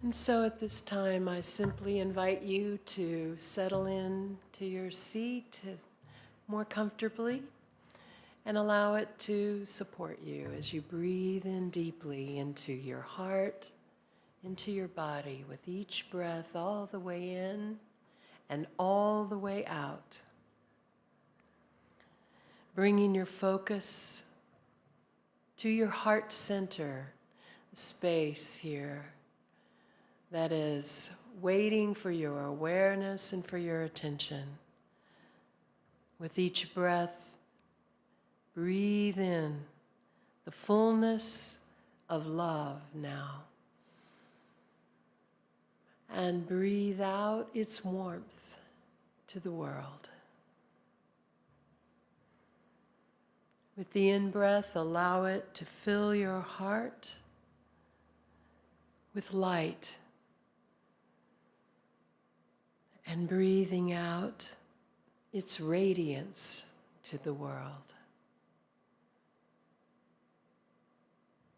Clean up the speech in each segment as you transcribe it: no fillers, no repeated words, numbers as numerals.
And so at this time, I simply invite you to settle in to your seat more comfortably and allow it to support you as you breathe in deeply into your heart, into your body with each breath all the way in and all the way out. Bringing your focus to your heart center, the space here that is waiting for your awareness and for your attention. With each breath, breathe in the fullness of love now, and breathe out its warmth to the world. With the in-breath, allow it to fill your heart with light, and breathing out its radiance to the world.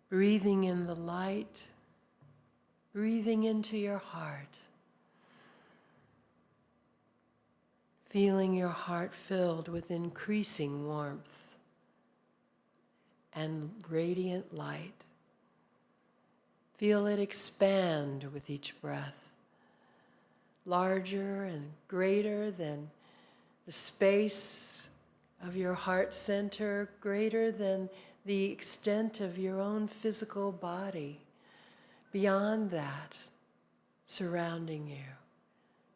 Breathing in the light, breathing into your heart, feeling your heart filled with increasing warmth and radiant light. Feel it expand with each breath, larger and greater than the space of your heart center, greater than the extent of your own physical body. Beyond that, surrounding you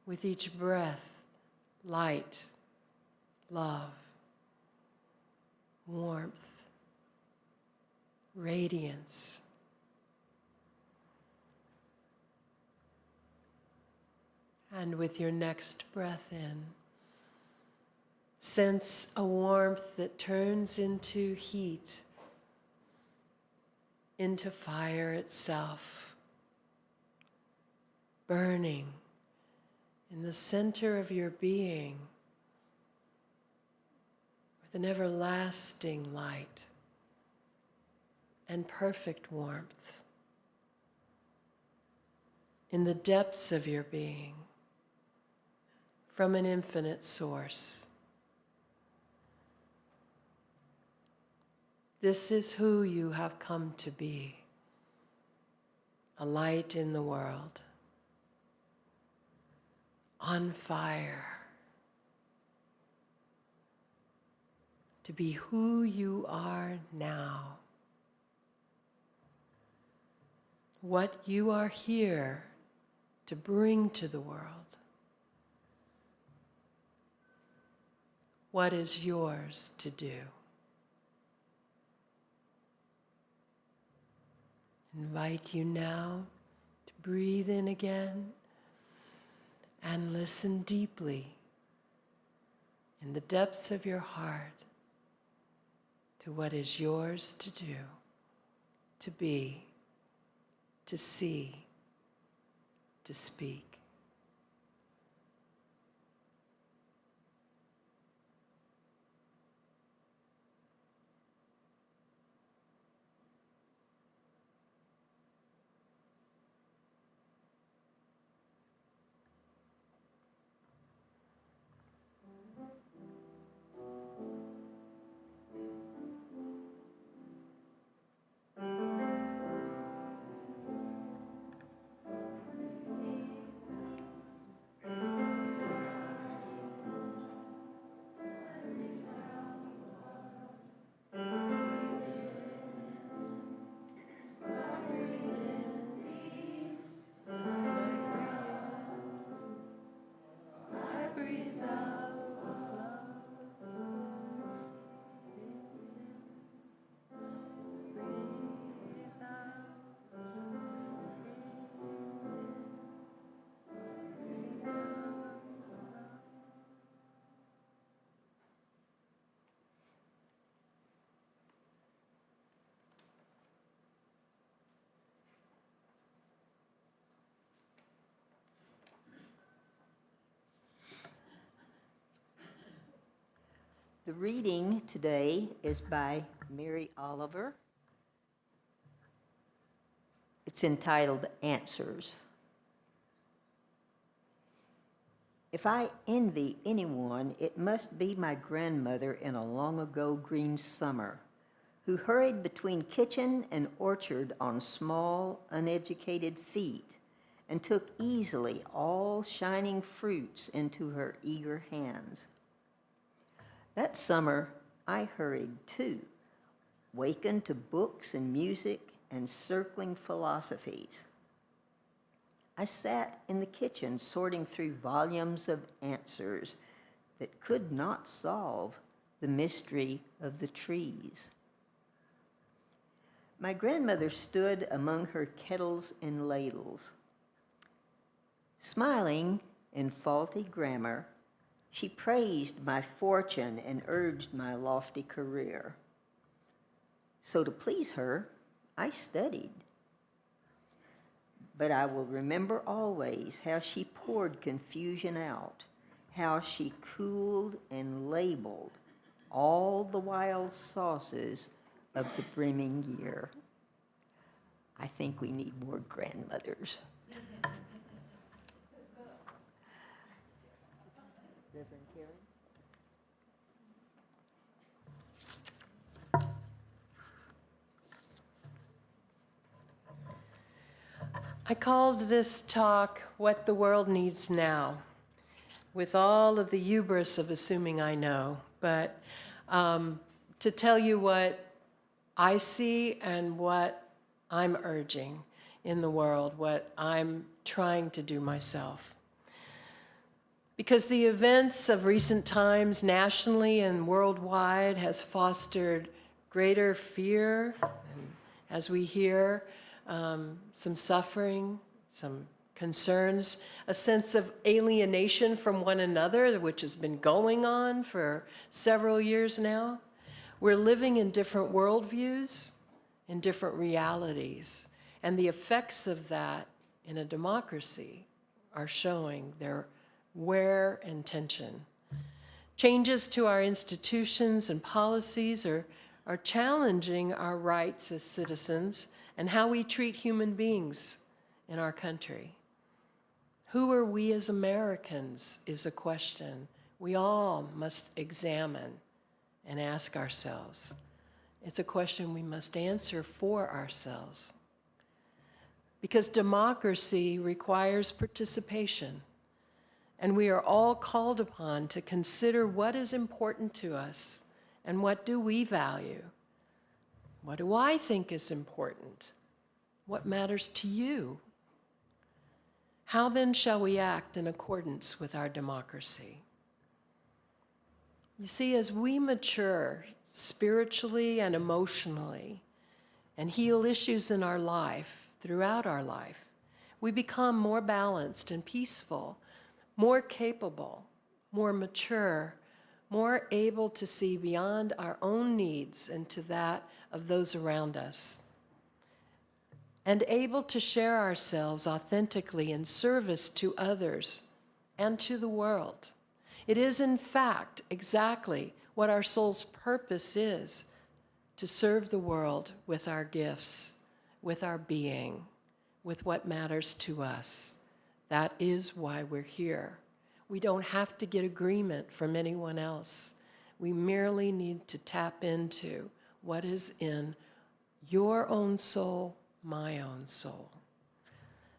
with each breath, light, love, warmth, radiance. And with your next breath in, sense a warmth that turns into heat, into fire itself, burning in the center of your being with an everlasting light and perfect warmth in the depths of your being from an infinite source. This is who you have come to be, a light in the world, on fire, to be who you are now, what you are here to bring to the world, what is yours to do. Invite you now to breathe in again and listen deeply in the depths of your heart to what is yours to do, to be, to see, to speak. The reading today is by Mary Oliver. It's entitled Answers. If I envy anyone, it must be my grandmother in a long ago green summer, who hurried between kitchen and orchard on small, uneducated feet and took easily all shining fruits into her eager hands. That summer, I hurried too, wakened to books and music and circling philosophies. I sat in the kitchen sorting through volumes of answers that could not solve the mystery of the trees. My grandmother stood among her kettles and ladles. Smiling in faulty grammar, she praised my fortune and urged my lofty career. So to please her, I studied. But I will remember always how she poured confusion out, how she cooled and labeled all the wild sauces of the brimming year. I think we need more grandmothers. Reverend Carey? I called this talk What the World Needs Now, with all of the hubris of assuming I know, but to tell you what I see and what I'm urging in the world, what I'm trying to do myself. Because the events of recent times nationally and worldwide has fostered greater fear, and as we hear, some suffering, some concerns, a sense of alienation from one another, which has been going on for several years now. We're living in different worldviews, in different realities, and the effects of that in a democracy are showing their wear and tension. Changes to our institutions and policies are challenging our rights as citizens and how we treat human beings in our country. Who are we as Americans is a question we all must examine and ask ourselves. It's a question we must answer for ourselves. Because democracy requires participation, and we are all called upon to consider what is important to us and what do we value. What do I think is important? What matters to you? How then shall we act in accordance with our democracy? You see, as we mature spiritually and emotionally and heal issues in our life, throughout our life, we become more balanced and peaceful, more capable, more mature, more able to see beyond our own needs and to that of those around us, and able to share ourselves authentically in service to others and to the world. It is, in fact, exactly what our soul's purpose is, to serve the world with our gifts, with our being, with what matters to us. That is why we're here. We don't have to get agreement from anyone else. We merely need to tap into what is in your own soul, my own soul.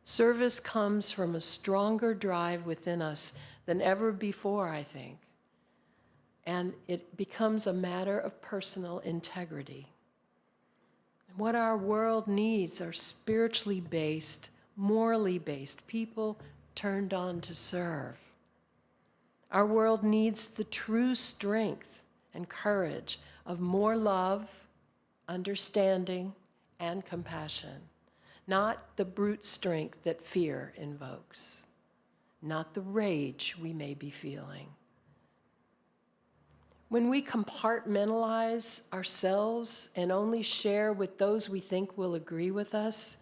Service comes from a stronger drive within us than ever before, I think. And it becomes a matter of personal integrity. What our world needs are spiritually based, morally based people turned on to serve. Our world needs the true strength and courage of more love, understanding, and compassion, not the brute strength that fear invokes, not the rage we may be feeling. When we compartmentalize ourselves and only share with those we think will agree with us,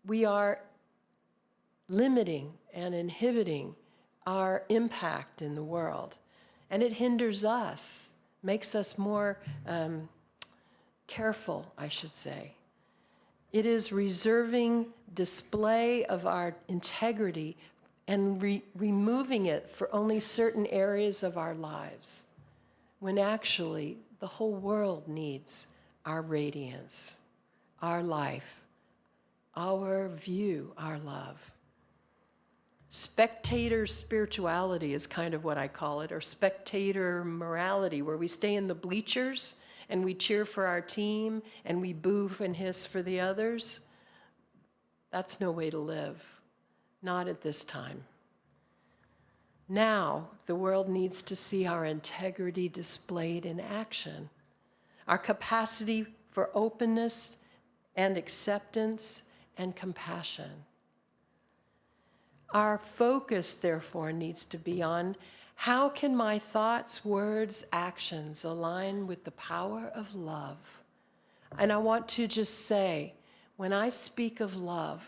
we are limiting and inhibiting our impact in the world. And it hinders us, makes us more careful, I should say. It is reserving display of our integrity and removing it for only certain areas of our lives, when actually the whole world needs our radiance, our life, our view, our love. Spectator spirituality is kind of what I call it, or spectator morality, where we stay in the bleachers and we cheer for our team and we boo and hiss for the others. That's no way to live, not at this time. Now, the world needs to see our integrity displayed in action, our capacity for openness and acceptance and compassion. Our focus, therefore, needs to be on how can my thoughts, words, actions align with the power of love? And I want to just say, when I speak of love,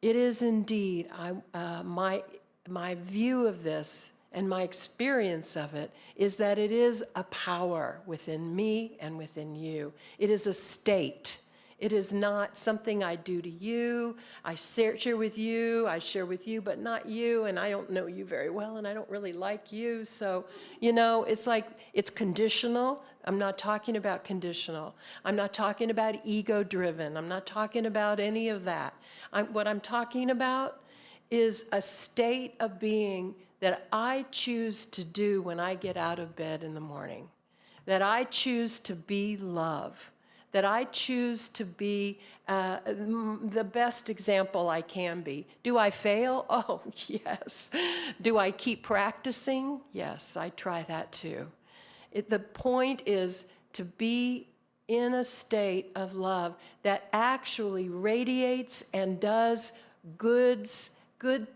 it is indeed my view of this and my experience of it is that it is a power within me and within you. It is a state. It is not something I do to you. I share with you, but not you, and I don't know you very well, and I don't really like you. So, it's like it's conditional. I'm not talking about conditional. I'm not talking about ego-driven. I'm not talking about any of that. What I'm talking about is a state of being that I choose to do when I get out of bed in the morning, that I choose to be love, that I choose to be the best example I can be. Do I fail? Oh, yes. Do I keep practicing? Yes, I try that too. The point is to be in a state of love that actually radiates and does good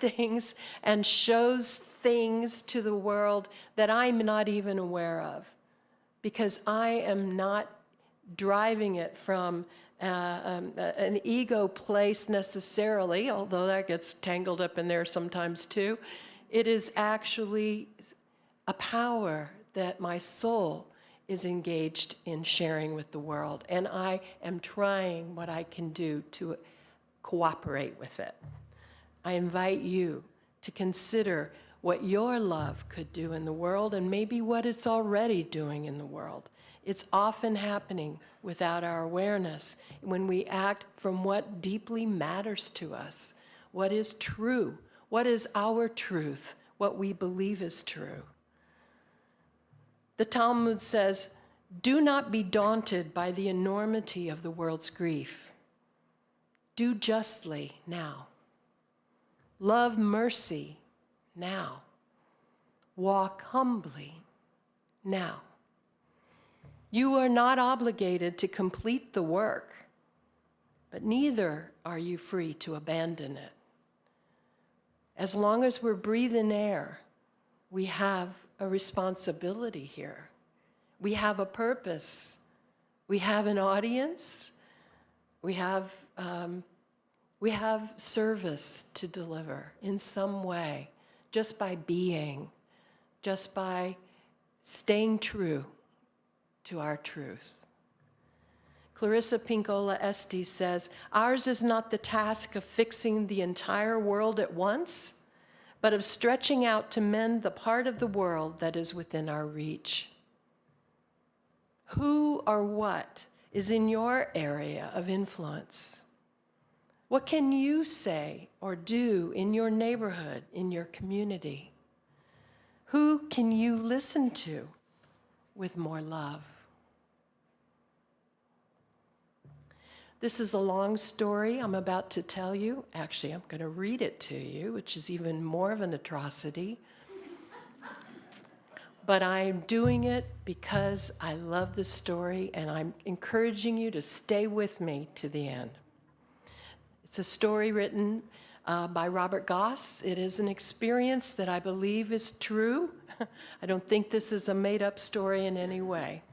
things and shows things to the world that I'm not even aware of, because I am not driving it from an ego place necessarily, although that gets tangled up in there sometimes too. It is actually a power that my soul is engaged in sharing with the world, and I am trying what I can do to cooperate with it. I invite you to consider what your love could do in the world and maybe what it's already doing in the world. It's often happening without our awareness when we act from what deeply matters to us, what is true, what is our truth, what we believe is true. The Talmud says, "Do not be daunted by the enormity of the world's grief. Do justly now. Love mercy now. Walk humbly now. You are not obligated to complete the work, but neither are you free to abandon it. As long as we're breathing air, we have a responsibility here. We have a purpose. We have an audience. We have service to deliver in some way, just by being, just by staying true to our truth. Clarissa Pinkola Estes says, "Ours is not the task of fixing the entire world at once, but of stretching out to mend the part of the world that is within our reach." Who or what is in your area of influence? What can you say or do in your neighborhood, in your community? Who can you listen to with more love? This is a long story I'm about to tell you. Actually, I'm going to read it to you, which is even more of an atrocity. But I'm doing it because I love this story, and I'm encouraging you to stay with me to the end. It's a story written by Robert Goss. It is an experience that I believe is true. I don't think this is a made-up story in any way.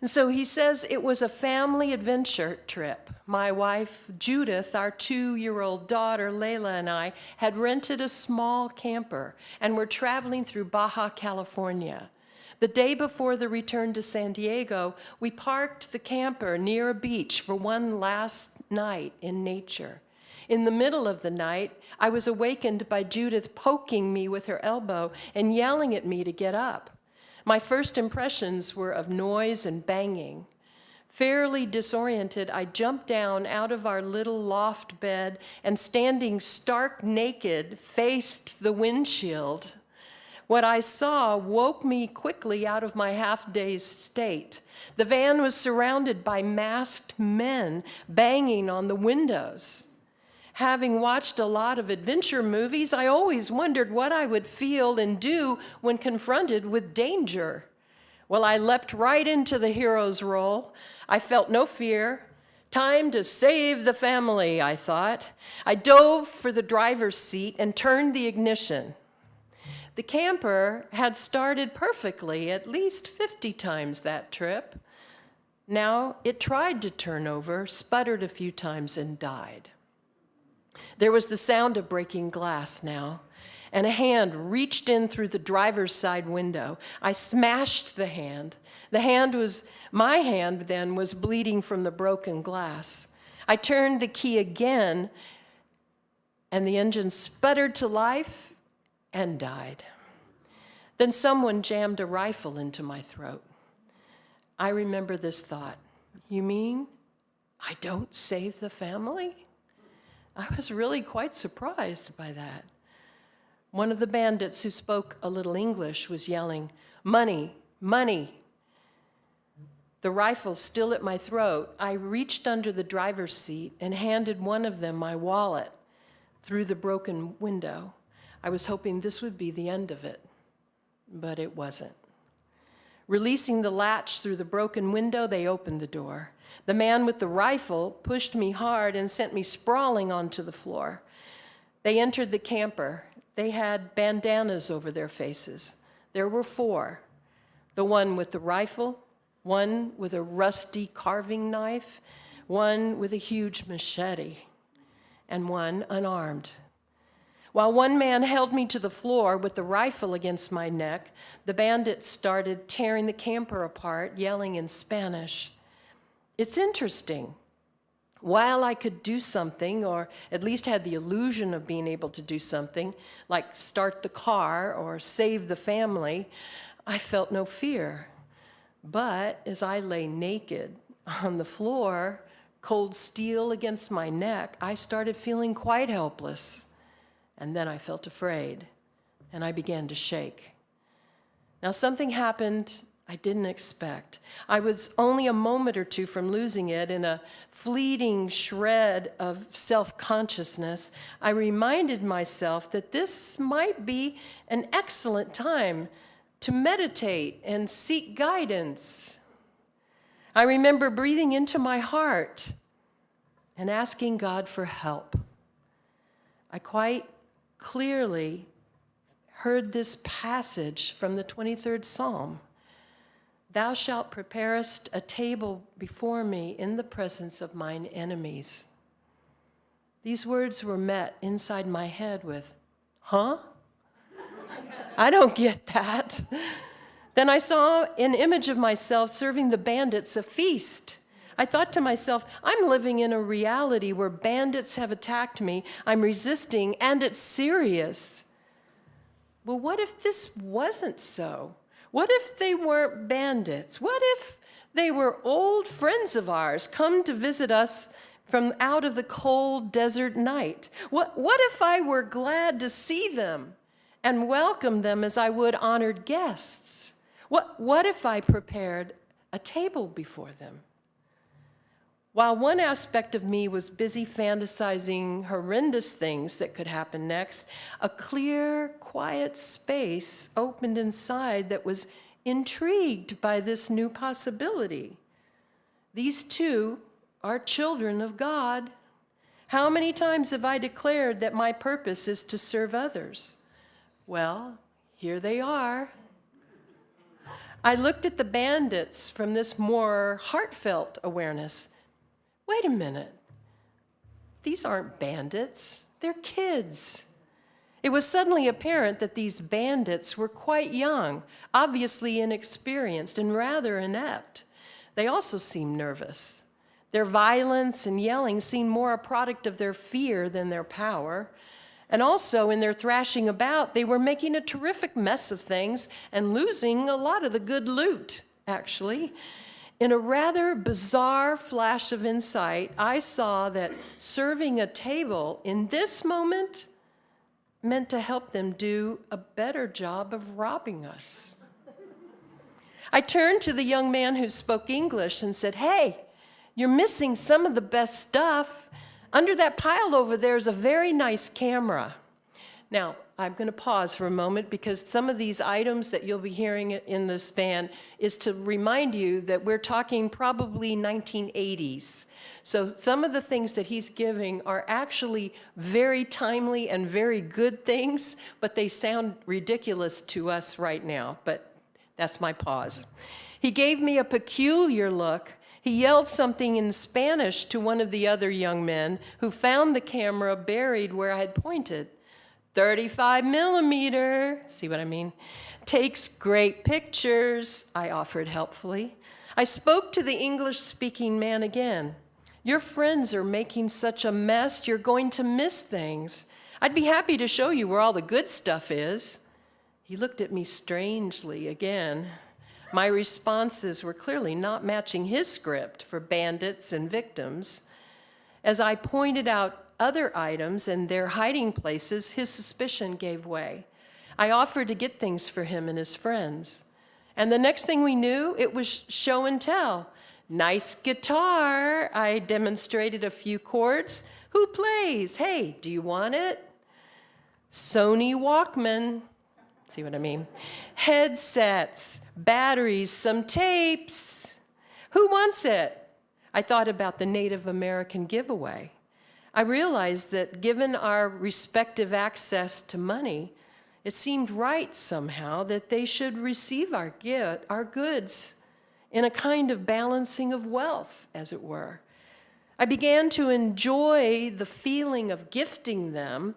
And so he says, "It was a family adventure trip. My wife, Judith, our 2-year-old daughter, Layla, and I had rented a small camper and were traveling through Baja California. The day before the return to San Diego, we parked the camper near a beach for one last night in nature. In the middle of the night, I was awakened by Judith poking me with her elbow and yelling at me to get up. My first impressions were of noise and banging. Fairly disoriented, I jumped down out of our little loft bed and, standing stark naked, faced the windshield. What I saw woke me quickly out of my half-dazed state. The van was surrounded by masked men banging on the windows. Having watched a lot of adventure movies, I always wondered what I would feel and do when confronted with danger. Well, I leapt right into the hero's role. I felt no fear. Time to save the family, I thought. I dove for the driver's seat and turned the ignition. The camper had started perfectly at least 50 times that trip. Now it tried to turn over, sputtered a few times, and died. There was the sound of breaking glass now, and a hand reached in through the driver's side window. I smashed the hand. My hand then was bleeding from the broken glass. I turned the key again, and the engine sputtered to life and died. Then someone jammed a rifle into my throat. I remember this thought: you mean I don't save the family? I was really quite surprised by that. One of the bandits, who spoke a little English, was yelling, "Money, money." The rifle still at my throat, I reached under the driver's seat and handed one of them my wallet through the broken window. I was hoping this would be the end of it, but it wasn't. Releasing the latch through the broken window, they opened the door. The man with the rifle pushed me hard and sent me sprawling onto the floor. They entered the camper. They had bandanas over their faces. There were 4. The one with the rifle, one with a rusty carving knife, one with a huge machete, and one unarmed. While one man held me to the floor with the rifle against my neck, the bandits started tearing the camper apart, yelling in Spanish. It's interesting. While I could do something, or at least had the illusion of being able to do something, like start the car or save the family, I felt no fear. But as I lay naked on the floor, cold steel against my neck, I started feeling quite helpless. And then I felt afraid, and I began to shake. Now, something happened I didn't expect. I was only a moment or two from losing it. In a fleeting shred of self-consciousness, I reminded myself that this might be an excellent time to meditate and seek guidance. I remember breathing into my heart and asking God for help. I quite clearly heard this passage from the 23rd Psalm. Thou shalt preparest a table before me in the presence of mine enemies. These words were met inside my head with, huh? I don't get that. Then I saw an image of myself serving the bandits a feast. I thought to myself, I'm living in a reality where bandits have attacked me, I'm resisting, and it's serious. Well, what if this wasn't so? What if they weren't bandits? What if they were old friends of ours come to visit us from out of the cold desert night? What if I were glad to see them and welcome them as I would honored guests? What if I prepared a table before them? While one aspect of me was busy fantasizing horrendous things that could happen next, a clear, quiet space opened inside that was intrigued by this new possibility. These two are children of God. How many times have I declared that my purpose is to serve others? Well, here they are. I looked at the bandits from this more heartfelt awareness. Wait a minute. These aren't bandits. They're kids. It was suddenly apparent that these bandits were quite young, obviously inexperienced, and rather inept. They also seemed nervous. Their violence and yelling seemed more a product of their fear than their power. And also, in their thrashing about, they were making a terrific mess of things and losing a lot of the good loot, actually. In a rather bizarre flash of insight, I saw that serving a table in this moment meant to help them do a better job of robbing us. I turned to the young man who spoke English and said, "Hey, you're missing some of the best stuff. Under that pile over there is a very nice camera." Now, I'm going to pause for a moment because some of these items that you'll be hearing in this band is to remind you that we're talking probably 1980s. So some of the things that he's giving are actually very timely and very good things, but they sound ridiculous to us right now. But that's my pause. He gave me a peculiar look. He yelled something in Spanish to one of the other young men who found the camera buried where I had pointed. 35 millimeter, see what I mean? Takes great pictures, I offered helpfully. I spoke to the English-speaking man again. "Your friends are making such a mess, you're going to miss things. I'd be happy to show you where all the good stuff is." He looked at me strangely again. My responses were clearly not matching his script for bandits and victims. As I pointed out other items and their hiding places, his suspicion gave way. I offered to get things for him and his friends. And the next thing we knew, it was show and tell. "Nice guitar." I demonstrated a few chords. "Who plays? Hey, do you want it?" "Sony Walkman." See what I mean? "Headsets, batteries, some tapes. Who wants it?" I thought about the Native American giveaway. I realized that given our respective access to money, it seemed right somehow that they should receive our goods in a kind of balancing of wealth, as it were. I began to enjoy the feeling of gifting them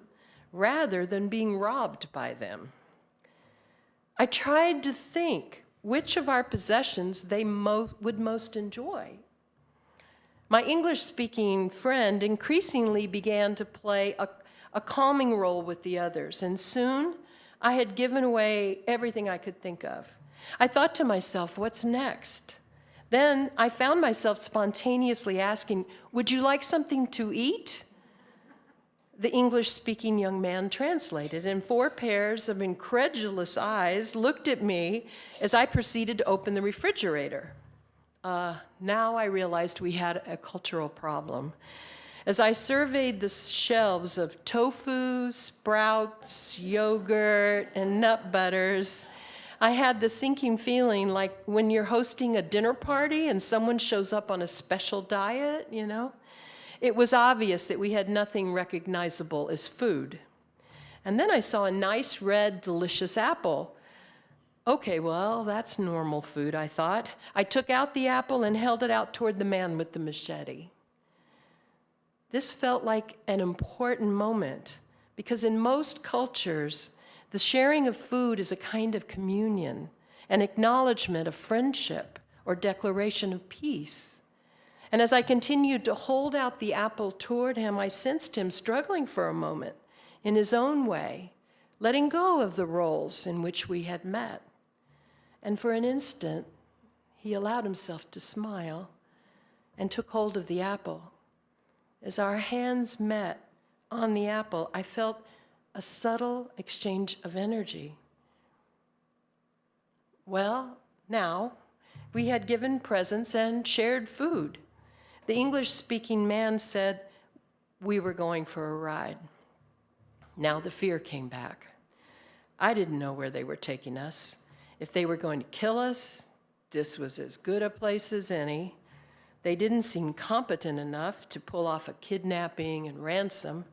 rather than being robbed by them. I tried to think which of our possessions they would most enjoy. My English-speaking friend increasingly began to play a calming role with the others, and soon I had given away everything I could think of. I thought to myself, what's next? Then I found myself spontaneously asking, "Would you like something to eat?" The English-speaking young man translated, and 4 pairs of incredulous eyes looked at me as I proceeded to open the refrigerator. Now I realized we had a cultural problem. As I surveyed the shelves of tofu, sprouts, yogurt, and nut butters, I had the sinking feeling like when you're hosting a dinner party and someone shows up on a special diet, you know? It was obvious that we had nothing recognizable as food. And then I saw a nice, red, delicious apple. Okay, well, that's normal food, I thought. I took out the apple and held it out toward the man with the machete. This felt like an important moment because in most cultures, the sharing of food is a kind of communion, an acknowledgement of friendship or declaration of peace. And as I continued to hold out the apple toward him, I sensed him struggling for a moment in his own way, letting go of the roles in which we had met. And for an instant, he allowed himself to smile and took hold of the apple. As our hands met on the apple, I felt a subtle exchange of energy. Well, now, we had given presents and shared food. The English-speaking man said we were going for a ride. Now the fear came back. I didn't know where they were taking us. If they were going to kill us, this was as good a place as any. They didn't seem competent enough to pull off a kidnapping and ransom.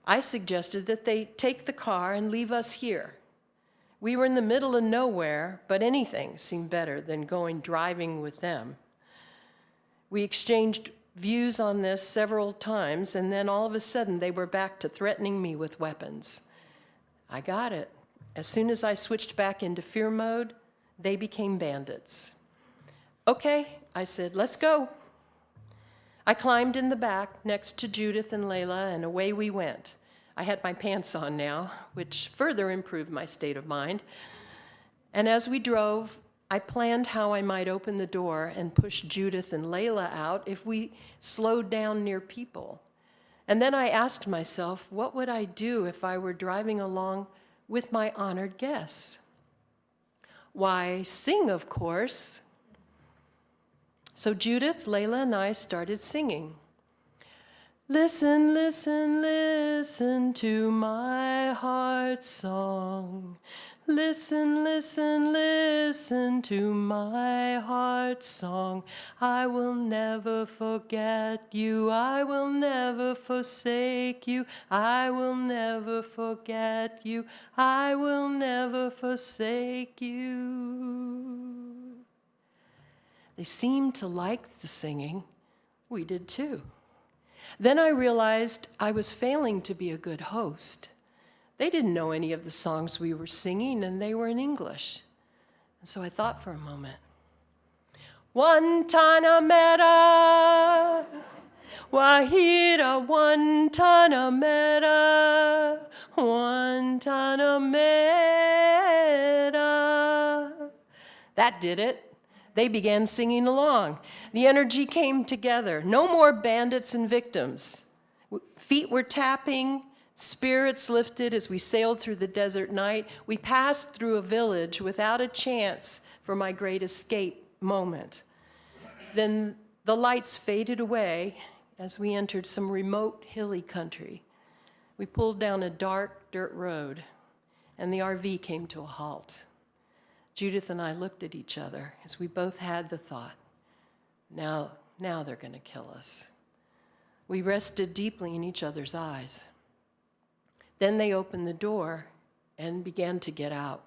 I suggested that they take the car and leave us here. We were in the middle of nowhere, but anything seemed better than going driving with them. We exchanged views on this several times, and then all of a sudden they were back to threatening me with weapons. I got it. As soon as I switched back into fear mode, they became bandits. Okay, I said, let's go. I climbed in the back next to Judith and Layla, and away we went. I had my pants on now, which further improved my state of mind. And as we drove, I planned how I might open the door and push Judith and Layla out if we slowed down near people. And then I asked myself, what would I do if I were driving along with my honored guests? Why, sing, of course. So Judith, Layla, and I started singing. Listen, listen, listen to my heart's song. Listen, listen, listen to my heart's song. I will never forget you. I will never forsake you. I will never forget you. I will never forsake you. They seemed to like the singing. We did too. Then I realized I was failing to be a good host. They didn't know any of the songs we were singing, and they were in English. And so I thought for a moment. Guantanamera, Wahira, Guantanamera, Guantanamera. That did it. They began singing along. The energy came together. No more bandits and victims. Feet were tapping, spirits lifted as we sailed through the desert night. We passed through a village without a chance for my great escape moment. Then the lights faded away as we entered some remote hilly country. We pulled down a dark dirt road, and the RV came to a halt. Judith and I looked at each other as we both had the thought, now they're going to kill us. We rested deeply in each other's eyes. Then they opened the door and began to get out.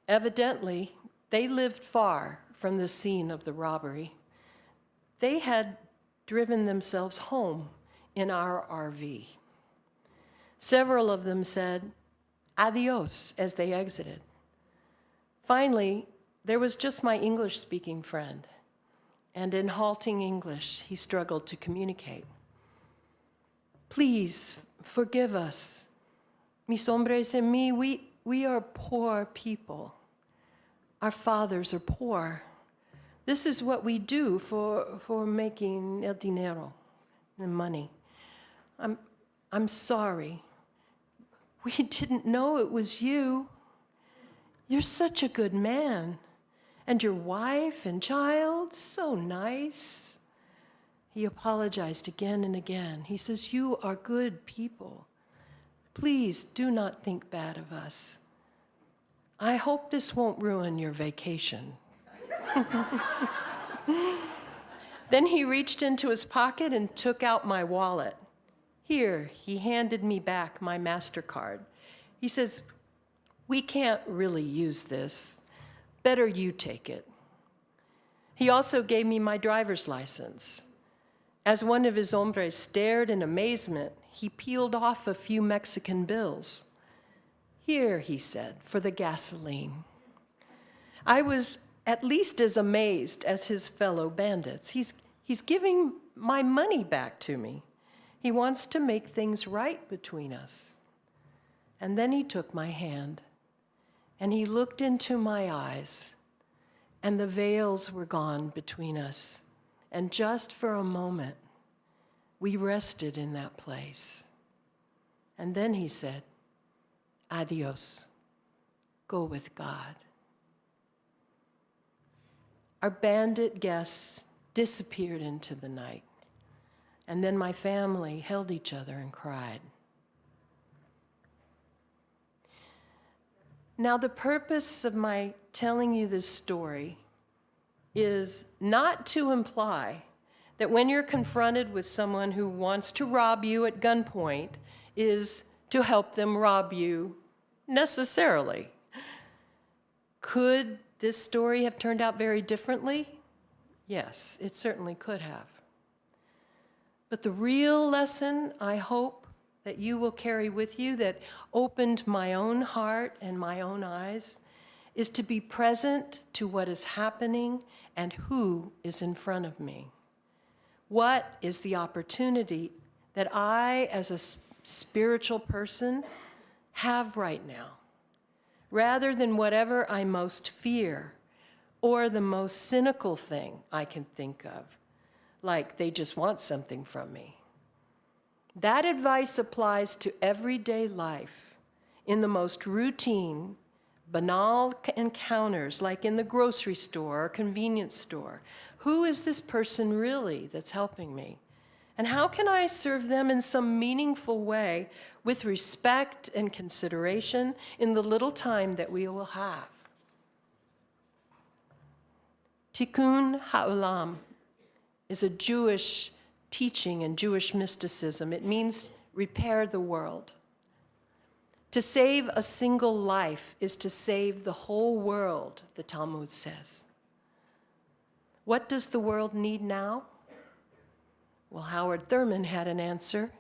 Evidently, they lived far from the scene of the robbery. They had driven themselves home in our RV. Several of them said, adios, as they exited. Finally, there was just my English-speaking friend, and in halting English, he struggled to communicate. Please, forgive us. Mis hombres and me, we are poor people. Our fathers are poor. This is what we do for making el dinero, the money. I'm sorry. We didn't know it was you. You're such a good man. And your wife and child, so nice. He apologized again and again. He says, you are good people. Please do not think bad of us. I hope this won't ruin your vacation. Then he reached into his pocket and took out my wallet. Here, he handed me back my MasterCard. He says, we can't really use this. Better you take it. He also gave me my driver's license. As one of his hombres stared in amazement, he peeled off a few Mexican bills. Here, he said, for the gasoline. I was at least as amazed as his fellow bandits. He's giving my money back to me. He wants to make things right between us. And then he took my hand, and he looked into my eyes, and the veils were gone between us. And just for a moment, we rested in that place. And then he said, adios, go with God. Our bandit guests disappeared into the night. And then my family held each other and cried. Now, the purpose of my telling you this story is not to imply that when you're confronted with someone who wants to rob you at gunpoint is to help them rob you necessarily. Could this story have turned out very differently? Yes, it certainly could have. But the real lesson, I hope, that you will carry with you that opened my own heart and my own eyes is to be present to what is happening and who is in front of me. What is the opportunity that I, as a spiritual person, have right now, rather than whatever I most fear or the most cynical thing I can think of, like they just want something from me? That advice applies to everyday life, in the most routine, banal encounters, like in the grocery store or convenience store. Who is this person really that's helping me? And how can I serve them in some meaningful way with respect and consideration in the little time that we will have? Tikkun ha'olam is a Jewish teaching and Jewish mysticism. It means repair the world. To save a single life is to save the whole world, the Talmud says. What does the world need now? Well, Howard Thurman had an answer.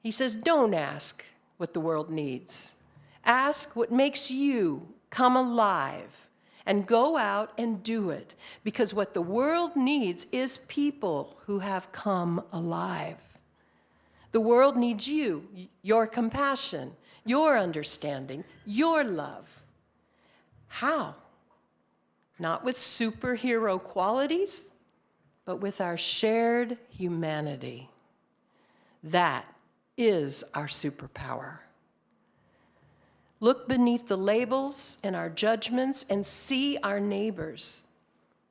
He says, don't ask what the world needs. Ask what makes you come alive and go out and do it, because what the world needs is people who have come alive. The world needs you, your compassion, your understanding, your love. How? Not with superhero qualities, but with our shared humanity. That is our superpower. Look beneath the labels and our judgments and see our neighbors,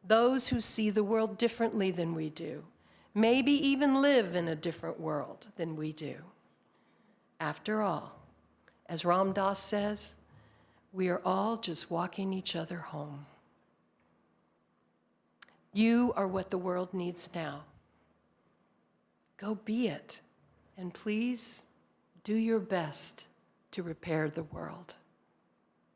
those who see the world differently than we do, maybe even live in a different world than we do. After all, as Ram Dass says, we are all just walking each other home. You are what the world needs now. Go be it, and please do your best to repair the world.